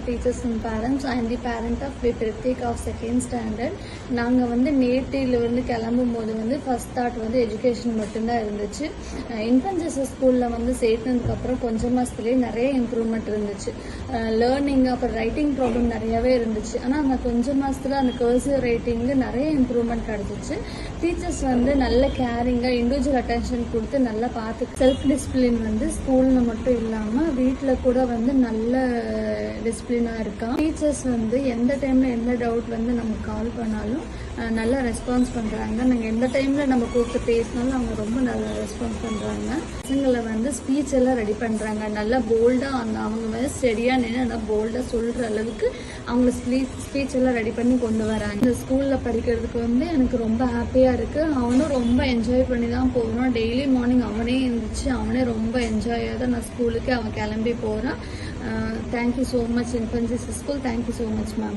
teachers and parents. I am the parent of Pritik of 2nd standard. நாங்கள் வந்து நேட்டிலிருந்து கிளம்பும் போது வந்து ஃபர்ஸ்ட் தாட் வந்து எஜுகேஷன் மட்டும்தான் இருந்துச்சு. இன்ஃபன்ட் ஜீசஸ் ஸ்கூலில் வந்து சேர்த்ததுக்கப்புறம் கொஞ்சம் மாதத்துலேயே நிறைய இம்ப்ரூவ்மெண்ட் இருந்துச்சு. லேர்னிங் அப்புறம் ரைட்டிங் ப்ராப்ளம் நிறையவே இருந்துச்சு. ஆனால் அந்த கொஞ்சம் மாதத்தில் அந்த கர்சிவ் ரைட்டிங்கு நிறைய இம்ப்ரூவ்மெண்ட் கிடச்சிச்சு. டீச்சர்ஸ் வந்து நல்ல கேரிங்காக இண்டிவிஜுவல் அட்டென்ஷன் கொடுத்து நல்லா பார்த்து செல்ஃப் டிசிப்ளின் வந்து ஸ்கூலில் மட்டும் இல்லாமல் வீட்டில் கூட வந்து நல்ல டிசிப்ளினாக இருக்கான். டீச்சர்ஸ் வந்து எந்த டைமில் எந்த டவுட் வந்து நம்ம கால் பண்ணாலும் நல்லா ரெஸ்பான்ஸ் பண்ணுறாங்க. நாங்கள் எந்த டைமில் நம்ம கூப்பிட்டு பேசினாலும் அவங்க ரொம்ப நல்லா ரெஸ்பான்ஸ் பண்ணுறாங்க. பசங்களை வந்து ஸ்பீச் எல்லாம் ரெடி பண்ணுறாங்க. நல்லா போல்டாக அவங்க வந்து ஸ்டெடியாக நின்று நல்லா போல்டாக சொல்கிற அளவுக்கு அவங்கள ஸ்பீச் எல்லாம் ரெடி பண்ணி கொண்டு வராங்க. இந்த ஸ்கூலில் படிக்கிறதுக்கு வந்து எனக்கு ரொம்ப ஹாப்பியாக இருக்குது. அவனும் ரொம்ப என்ஜாய் பண்ணி தான் போகிறான். டெய்லி மார்னிங் அவனே இருந்துச்சு, அவனே ரொம்ப என்ஜாயாக தான் நான் ஸ்கூலுக்கு அவன் கிளம்பி போகிறான். Thank you so much, Infant Jesus School. Thank you so much, ma'am.